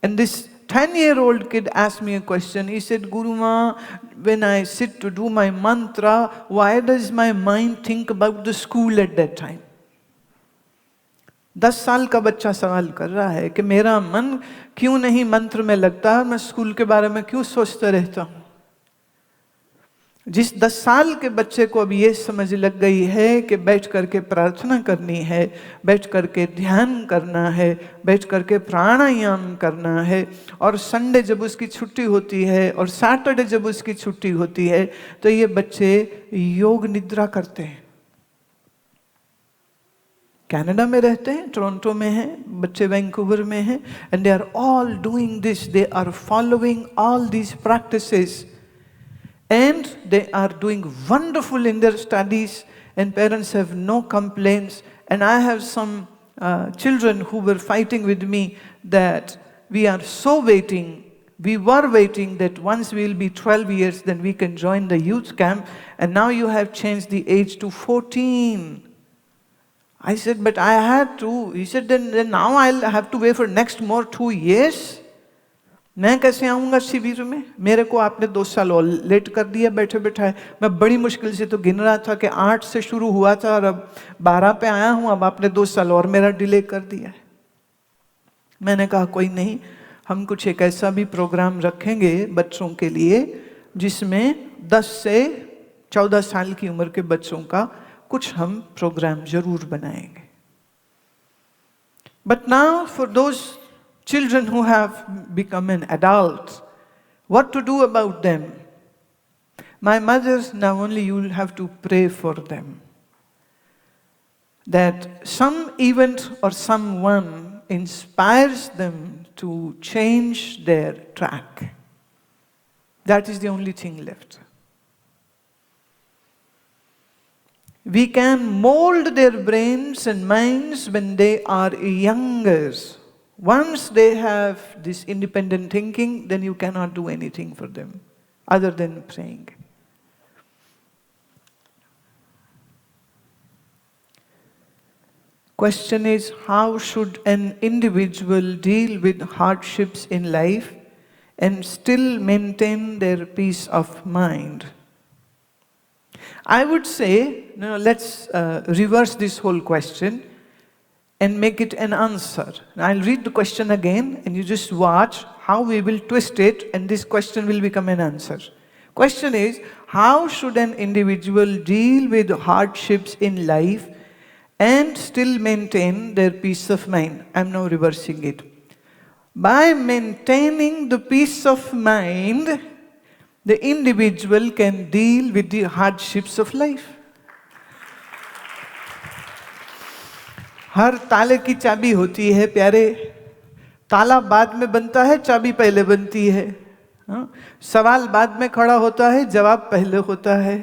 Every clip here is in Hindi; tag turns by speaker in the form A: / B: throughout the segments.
A: And this 10-year-old kid asked me a question. He said, Guru Ma, when I sit to do my mantra, why does my mind think about the school at that time? 10 साल का बच्चा सवाल कर रहा है कि मेरा मन क्यों नहीं मंत्र में लगता, मैं स्कूल के बारे में क्यों सोचता रहता हूँ। जिस 10 साल के बच्चे को अब ये समझ लग गई है कि बैठ करके प्रार्थना करनी है, बैठ करके ध्यान करना है, बैठ करके प्राणायाम करना है, और संडे जब उसकी छुट्टी होती है और सैटरडे जब उसकी छुट्टी होती है तो ये बच्चे योग निद्रा करते हैं। कनाडा में रहते हैं, टोरंटो में हैं, बच्चे वैंकूवर में हैं, and they are all doing this, they are following all these practices, and they are doing wonderful in their studies, and parents have no complaints. And I have some children who were fighting with me that we were waiting that once we will be 12 years then we can join the youth camp, and now you have changed the age to 14. I said, but I had to. He said, then now I'll have to wait for next more 2 years. मैं कैसे आऊँगा शिविर में? मेरे को आपने 2 साल और लेट कर दिया बैठे बैठाए। मैं बड़ी मुश्किल से तो गिन रहा था कि 8 से शुरू हुआ था और अब 12 पे आया हूँ, अब आपने 2 साल और मेरा डिले कर दिया है। मैंने कहा कोई नहीं, हम कुछ एक ऐसा भी प्रोग्राम रखेंगे बच्चों के लिए जिसमें 10 से 14 साल की उम्र के बच्चों का कुछ हम प्रोग्राम जरूर बनाएंगे। But now for those children who have become an adult, what to do about them? My mothers, now only you will have to pray for them, that some event or someone inspires them to change their track. That is the only thing left. We can mold their brains and minds when they are younger. Once they have this independent thinking, then you cannot do anything for them other than praying. Question is, how should an individual deal with hardships in life and still maintain their peace of mind? I would say, let's reverse this whole question and make it an answer. I'll read the question again and you just watch how we will twist it, and this question will become an answer. Question is, how should an individual deal with hardships in life and still maintain their peace of mind? I'm now reversing it. By maintaining the peace of mind, the individual can deal with the hardships of life. हर ताले की चाबी होती है प्यारे, ताला बाद में बनता है, चाबी पहले बनती है। सवाल बाद में खड़ा होता है, जवाब पहले होता है।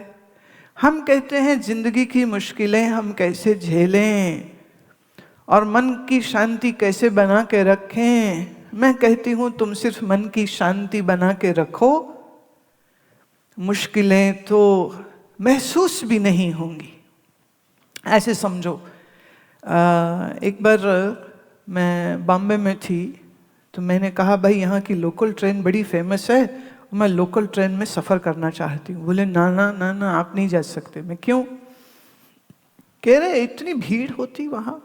A: हम कहते हैं जिंदगी की मुश्किलें हम कैसे झेलें और मन की शांति कैसे बना के रखें। मैं कहती हूँ तुम सिर्फ मन की शांति बना के रखो, मुश्किलें तो महसूस भी नहीं होंगी। ऐसे समझो, एक बार मैं बॉम्बे में थी तो मैंने कहा भाई यहाँ की लोकल ट्रेन बड़ी फेमस है, मैं लोकल ट्रेन में सफ़र करना चाहती हूँ। बोले ना ना ना ना आप नहीं जा सकते। मैं क्यों? कह रहे इतनी भीड़ होती वहाँ।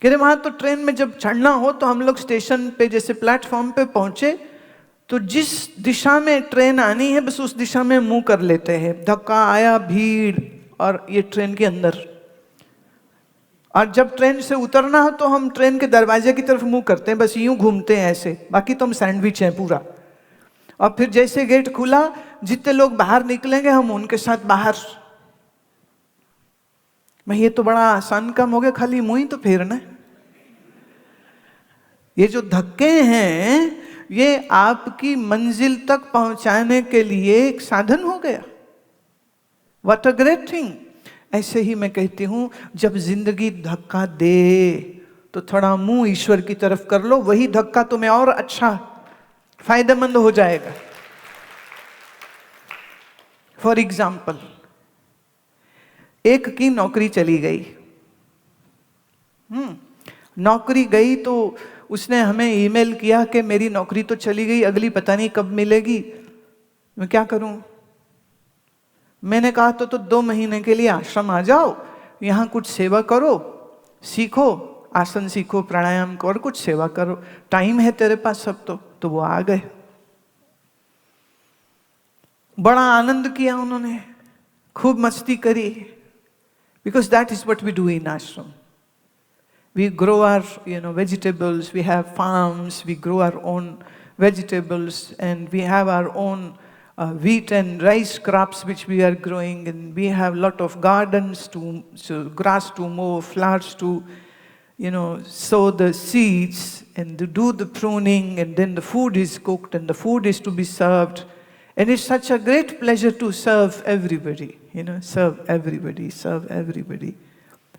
A: कह रहे वहाँ तो ट्रेन में जब चढ़ना हो तो हम लोग स्टेशन पे जैसे प्लेटफॉर्म पे पहुँचे तो जिस दिशा में ट्रेन आनी है बस उस दिशा में मुँह कर लेते हैं। धक्का आया, भीड़, और ये ट्रेन के अंदर। और जब ट्रेन से उतरना हो तो हम ट्रेन के दरवाजे की तरफ मुंह करते हैं, बस यूं घूमते हैं ऐसे, बाकी तो हम सैंडविच हैं पूरा। और फिर जैसे गेट खुला, जितने लोग बाहर निकलेंगे हम उनके साथ बाहर। मैं ये तो बड़ा आसान काम हो गया, खाली मुंह ही तो फेरना है। ये जो धक्के हैं ये आपकी मंजिल तक पहुंचाने के लिए एक साधन हो गया। What a great thing. ऐसे ही मैं कहती हूँ जब जिंदगी धक्का दे तो थोड़ा मुंह ईश्वर की तरफ कर लो, वही धक्का तुम्हें और अच्छा फायदेमंद हो जाएगा। फॉर एग्जाम्पल, एक की नौकरी चली गई। नौकरी गई तो उसने हमें ईमेल किया कि मेरी नौकरी तो चली गई, अगली पता नहीं कब मिलेगी, मैं क्या करूं। मैंने कहा तो 2 महीने के लिए आश्रम आ जाओ, यहाँ कुछ सेवा करो, सीखो, आसन सीखो, प्राणायाम करो और कुछ सेवा करो, टाइम है तेरे पास सब। तो वो आ गए। बड़ा आनंद किया उन्होंने, खूब मस्ती करी, because that is what we do in ashram. We grow our vegetables, we have farms, we grow our own vegetables, and we have our own wheat and rice crops which we are growing, and we have lot of gardens so grass to mow, flowers to sow the seeds and to do the pruning, and then the food is cooked and the food is to be served, and it's such a great pleasure to serve everybody, serve everybody.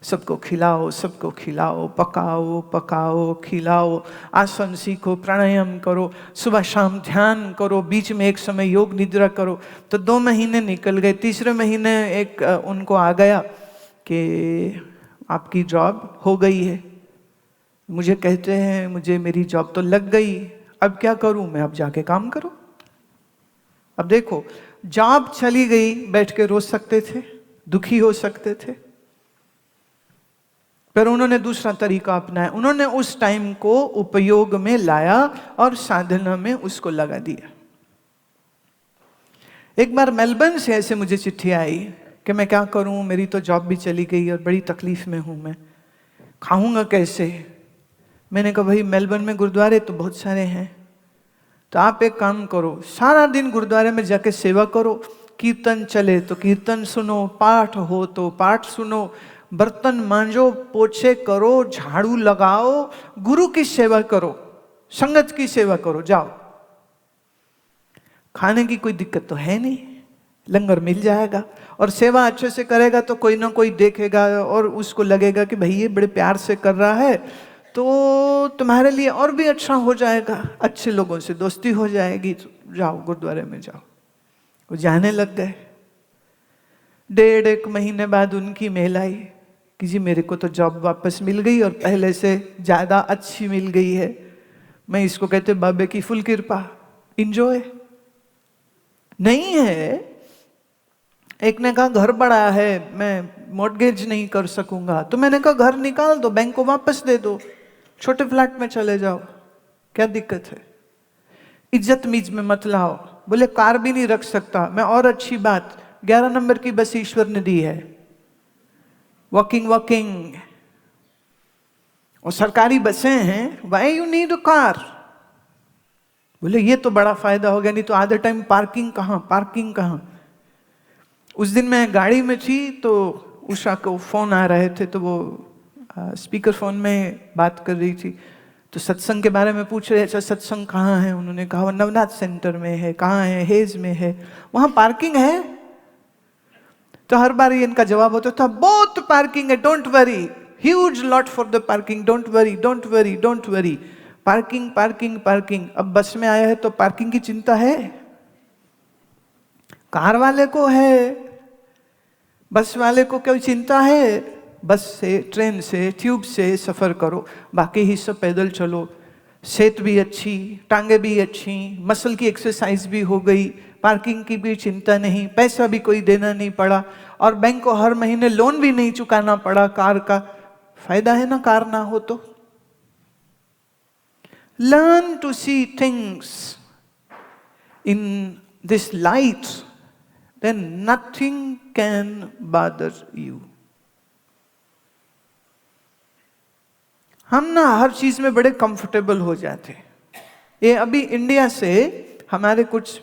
A: सबको खिलाओ, पकाओ, खिलाओ, आसन सीखो, प्राणायाम करो, सुबह शाम ध्यान करो, बीच में एक समय योग निद्रा करो। तो 2 महीने निकल गए। तीसरे महीने एक उनको आ गया कि आपकी जॉब हो गई है। मुझे कहते हैं मुझे मेरी जॉब तो लग गई, अब क्या करूं मैं, अब जाके काम करो। अब देखो, जॉब चली गई, बैठ के रो सकते थे, दुखी हो सकते थे, पर उन्होंने दूसरा तरीका अपनाया। उन्होंने उस टाइम को उपयोग में लाया और साधना में उसको लगा दिया। एक बार मेलबर्न से ऐसे मुझे चिट्ठी आई कि मैं क्या करूं, मेरी तो जॉब भी चली गई और बड़ी तकलीफ में हूं, मैं खाऊंगा कैसे। मैंने कहा भाई मेलबर्न में गुरुद्वारे तो बहुत सारे हैं, तो आप एक काम करो, सारा दिन गुरुद्वारे में जाके सेवा करो, कीर्तन चले तो कीर्तन सुनो, पाठ हो तो पाठ सुनो, बर्तन मांजो, पोछे करो, झाड़ू लगाओ, गुरु की सेवा करो, संगत की सेवा करो, जाओ। खाने की कोई दिक्कत तो है नहीं, लंगर मिल जाएगा, और सेवा अच्छे से करेगा तो कोई ना कोई देखेगा और उसको लगेगा कि भाई ये बड़े प्यार से कर रहा है, तो तुम्हारे लिए और भी अच्छा हो जाएगा, अच्छे लोगों से दोस्ती हो जाएगी, तो जाओ गुरुद्वारे में जाओ। वो जाने लग गए। 1.5 महीने बाद उनकी मेल आई कि जी मेरे को तो जॉब वापस मिल गई और पहले से ज़्यादा अच्छी मिल गई है। मैं इसको कहते बाबे की फुल कृपा, इंजॉय। नहीं है, एक ने कहा घर बड़ा है, मैं मॉर्गेज नहीं कर सकूंगा, तो मैंने कहा घर निकाल दो, बैंक को वापस दे दो, छोटे फ्लैट में चले जाओ, क्या दिक्कत है। इज्जत मीज में मत लाओ। बोले कार भी नहीं रख सकता मैं, और अच्छी बात, 11 नंबर की बस ईश्वर ने दी है, वॉकिंग और सरकारी बसें हैं, why you need a car. बोले ये तो बड़ा फायदा हो गया, नहीं तो आधे टाइम पार्किंग कहाँ। उस दिन मैं गाड़ी में थी तो उषा को फोन आ रहे थे, तो वो स्पीकर फोन में बात कर रही थी, तो सत्संग के बारे में पूछ रहे, अच्छा सत्संग कहाँ है। उन्होंने कहा नवनाथ सेंटर में है। कहाँ है? हेज में है। वहां पार्किंग है? तो हर बार इनका जवाब होता था बहुत पार्किंग है, don't worry, huge lot for the parking, don't worry. Parking. अब बस में आया है तो पार्किंग की चिंता है? कार वाले को है, बस वाले को कोई चिंता है? बस से, ट्रेन से, ट्यूब से सफर करो, बाकी ही सब पैदल चलो। सेहत भी अच्छी, टांगे भी अच्छी, मसल की एक्सरसाइज भी हो गई, पार्किंग की भी चिंता नहीं, पैसा भी कोई देना नहीं पड़ा, और बैंक को हर महीने लोन भी नहीं चुकाना पड़ा कार का। फायदा है ना कार ना हो तो। Learn to see things in this light, then nothing can bother you. हम ना हर चीज में बड़े कंफर्टेबल हो जाते। ये अभी इंडिया से हमारे कुछ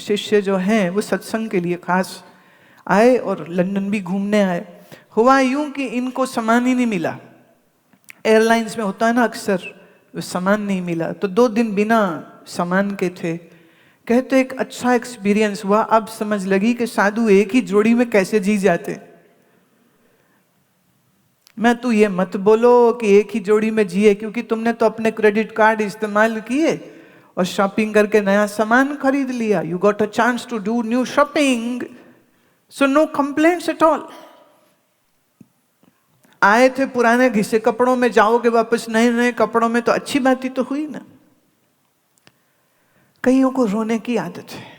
A: शिष्य जो हैं वो सत्संग के लिए खास आए और लंदन भी घूमने आए। हुआ यूं कि इनको सामान ही नहीं मिला। एयरलाइंस में होता है ना अक्सर, सामान नहीं मिला, तो 2 दिन बिना सामान के थे। कहते एक अच्छा एक्सपीरियंस हुआ, अब समझ लगी कि साधु एक ही जोड़ी में कैसे जी जाते। मैं तू ये मत बोलो कि एक ही जोड़ी में जिए, क्योंकि तुमने तो अपने क्रेडिट कार्ड इस्तेमाल किए और शॉपिंग करके नया सामान खरीद लिया। You got a chance to do new shopping, so no complaints at all. आए थे पुराने घिसे कपड़ों में, जाओगे वापस नए नए कपड़ों में, तो अच्छी बात ही तो हुई ना। कईयों को रोने की आदत है,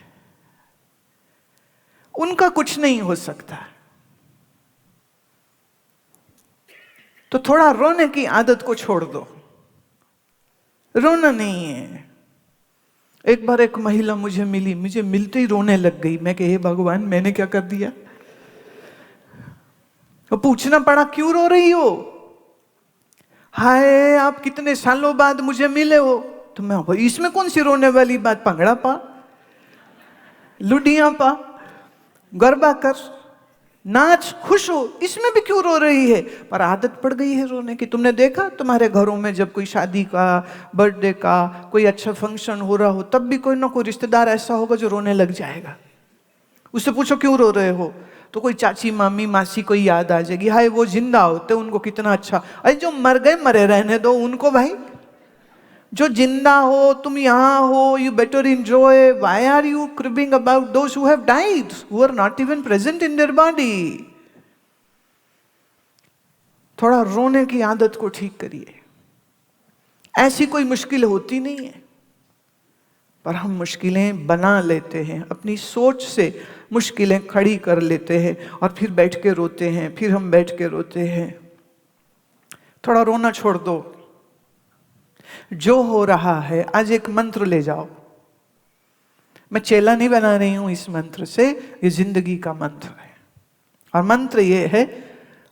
A: उनका कुछ नहीं हो सकता, तो थोड़ा रोने की आदत को छोड़ दो। रोना नहीं है। एक बार एक महिला मुझे मिली, मुझे मिलते ही रोने लग गई। मैं कहे, हे भगवान, मैंने क्या कर दिया? तो पूछना पड़ा, क्यों रो रही हो? हाय, आप कितने सालों बाद मुझे मिले हो। तो मैं, इसमें कौन सी रोने वाली बात? भंगड़ा पा, लुडियां पा, गरबा कर, नाच, खुश हो, इसमें भी क्यों रो रही है? पर आदत पड़ गई है रोने की। तुमने देखा तुम्हारे घरों में जब कोई शादी का, बर्थडे का, कोई अच्छा फंक्शन हो रहा हो, तब भी कोई ना कोई रिश्तेदार ऐसा होगा जो रोने लग जाएगा। उससे पूछो क्यों रो रहे हो, तो कोई चाची, मामी, मासी कोई याद आ जाएगी। हाय, वो जिंदा होते उनको कितना अच्छा। अरे जो मर गए मरे रहने दो उनको भाई, जो जिंदा हो, तुम यहां हो, you better enjoy. Why are you cribbing about those who have died, who are not even present in their body? थोड़ा रोने की आदत को ठीक करिए। ऐसी कोई मुश्किल होती नहीं है, पर हम मुश्किलें बना लेते हैं, अपनी सोच से मुश्किलें खड़ी कर लेते हैं और फिर बैठ के रोते हैं, फिर हम बैठ के रोते हैं। थोड़ा रोना छोड़ दो। जो हो रहा है, आज एक मंत्र ले जाओ। मैं चेला नहीं बना रही हूं इस मंत्र से, ये जिंदगी का मंत्र है। और मंत्र ये है,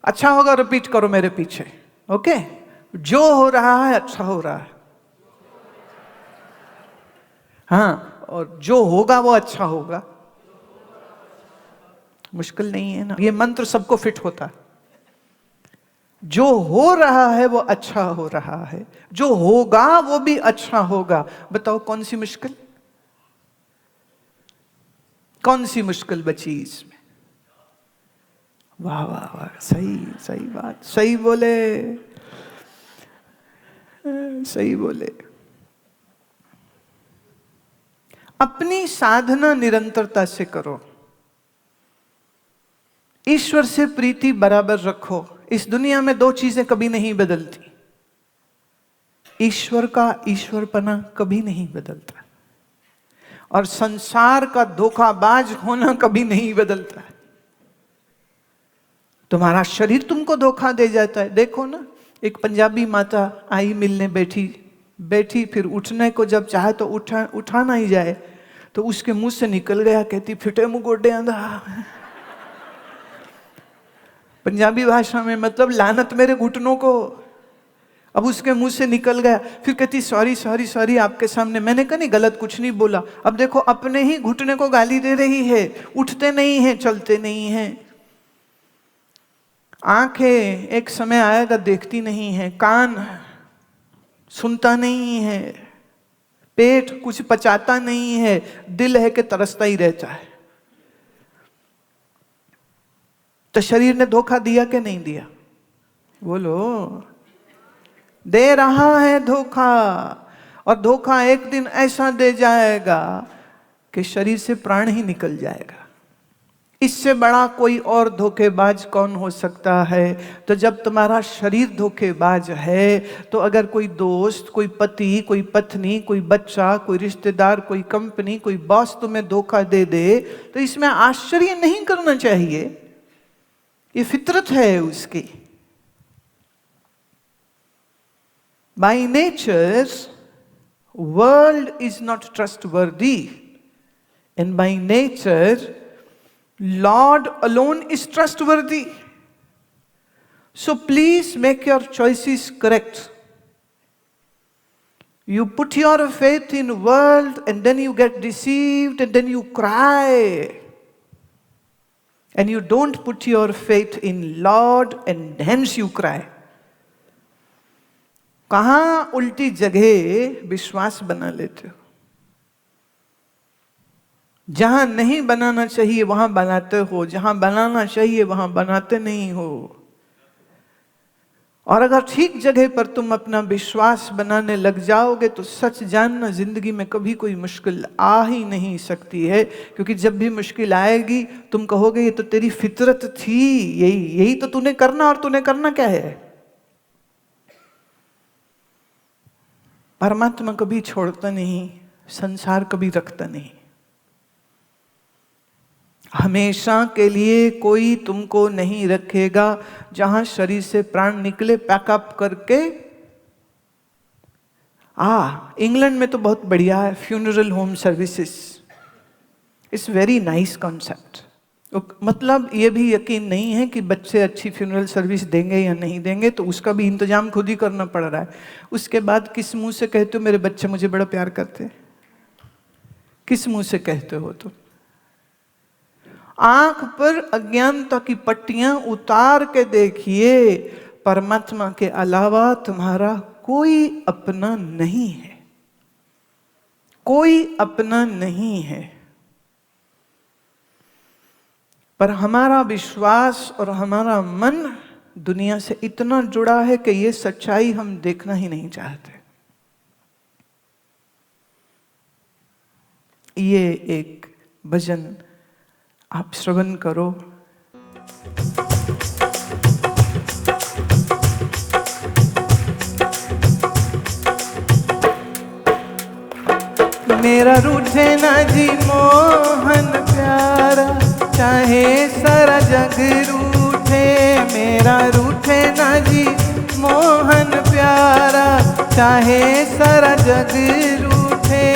A: अच्छा होगा रिपीट करो मेरे पीछे, ओके? जो हो रहा है अच्छा हो रहा है। हाँ, और जो होगा वो अच्छा होगा। मुश्किल नहीं है ना, ये मंत्र सबको फिट होता है। जो हो रहा है वो अच्छा हो रहा है, जो होगा वो भी अच्छा होगा। बताओ कौन सी मुश्किल, कौन सी मुश्किल बची इसमें? वाह वाह वाह, सही सही बात, सही बोले, सही बोले। अपनी साधना निरंतरता से करो, ईश्वर से प्रीति बराबर रखो। इस दुनिया में दो चीजें कभी नहीं बदलती, ईश्वर का ईश्वरपना कभी नहीं बदलता, और संसार का धोखाबाज होना कभी नहीं बदलता है। तुम्हारा शरीर तुमको धोखा दे जाता है। देखो ना, एक पंजाबी माता आई मिलने, बैठी फिर उठने को जब चाहे तो उठाना ही जाए, तो उसके मुंह से निकल गया, कहती फिटे मुंह गोडे आंधा। पंजाबी भाषा में मतलब लानत मेरे घुटनों को। अब उसके मुंह से निकल गया, फिर कहती सॉरी सॉरी सॉरी आपके सामने। मैंने कहा नहीं, गलत कुछ नहीं बोला। अब देखो, अपने ही घुटने को गाली दे रही है। उठते नहीं हैं, चलते नहीं हैं, आंखें एक समय आएगा देखती नहीं है, कान सुनता नहीं है, पेट कुछ पचाता नहीं है, दिल है कि तरसता ही रहता है। तो शरीर ने धोखा दिया कि नहीं दिया? बोलो, दे रहा है धोखा। और धोखा एक दिन ऐसा दे जाएगा कि शरीर से प्राण ही निकल जाएगा। इससे बड़ा कोई और धोखेबाज कौन हो सकता है? तो जब तुम्हारा शरीर धोखेबाज है, तो अगर कोई दोस्त, कोई पति, कोई पत्नी, कोई बच्चा, कोई रिश्तेदार, कोई कंपनी, कोई बॉस तुम्हें धोखा दे दे, तो इसमें आश्चर्य नहीं करना चाहिए, ये फितरत है उसकी। By nature, world is not trustworthy, and by nature, Lord alone is trustworthy. So please make your choices correct. You put your faith in world and then you get deceived and then you cry. And you don't put your faith in Lord and hence you cry. कहां उल्टी जगह विश्वास बना लेते हो? जहां नहीं बनाना चाहिए वहां बनाते हो, जहां बनाना चाहिए वहां बनाते नहीं हो। और अगर ठीक जगह पर तुम अपना विश्वास बनाने लग जाओगे तो सच जानना जिंदगी में कभी कोई मुश्किल आ ही नहीं सकती है, क्योंकि जब भी मुश्किल आएगी तुम कहोगे ये तो तेरी फितरत थी, यही तो तूने करना, और तूने करना क्या है। परमात्मा कभी छोड़ता नहीं, संसार कभी रखता नहीं। हमेशा के लिए कोई तुमको नहीं रखेगा। जहां शरीर से प्राण निकले पैकअप करके इंग्लैंड में तो बहुत बढ़िया है funeral home services, it's very nice concept. मतलब ये भी यकीन नहीं है कि बच्चे अच्छी फ्यूनरल सर्विस देंगे या नहीं देंगे, तो उसका भी इंतजाम खुद ही करना पड़ रहा है। उसके बाद किस मुंह से कहते हो मेरे बच्चे मुझे बड़ा प्यार करते, किस मुंह से कहते हो तुम? आंख पर अज्ञानता की पट्टियां उतार के देखिए, परमात्मा के अलावा तुम्हारा कोई अपना नहीं है, कोई अपना नहीं है। पर हमारा विश्वास और हमारा मन दुनिया से इतना जुड़ा है कि ये सच्चाई हम देखना ही नहीं चाहते। ये एक भजन आप श्रवण करो। मेरा रूठे ना जी मोहन प्यारा, चाहे सारा जग रूठे। मेरा रूठे ना जी मोहन प्यारा, चाहे सारा जग रूठे।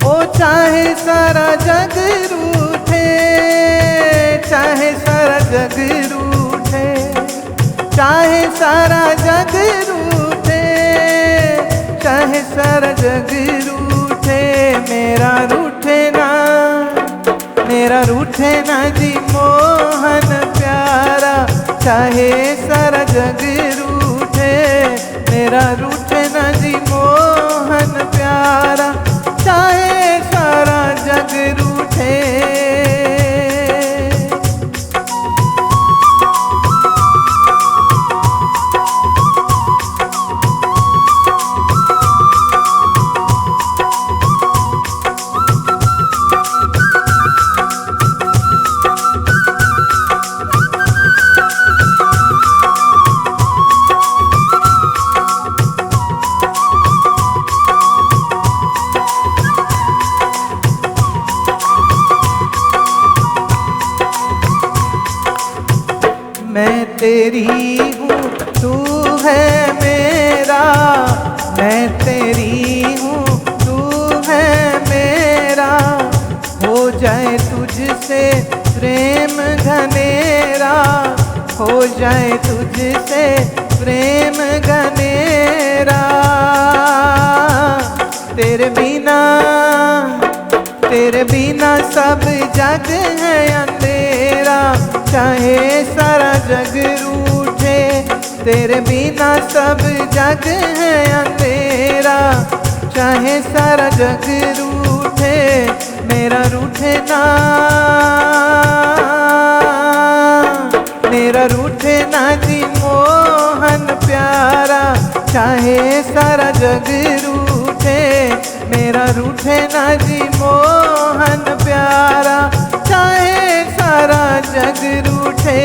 A: ओ चाहे सारा जग रूठे, चाहे सारा जग रूठे, चाहे सारा जग रूठे, चाहे सारा जग रूठे। मेरा रूठे ना जी मोहन प्यारा, चाहे सारा जग रूठे। मेरा रूठे ना जी मोहन प्यारा, चाहे सारा जग रूठे। मैं तेरी हूँ तू है मेरा, मैं तेरी हूँ तू है मेरा। हो जाए तुझसे प्रेम घनेरा, हो जाए तुझसे प्रेम घनेरा। तेरे बिना सब जग है अंधेरा, चाहे सारा जग रूठे। तेरे बिना सब जग है अंधेरा, चाहे सारा जग रूठे। मेरा रूठे ना, मेरा रूठे ना जी मोहन प्यारा, चाहे सारा जग रूठे। मेरा रूठे ना जी मोहन प्यारा, चाहे सारा जग रूठे।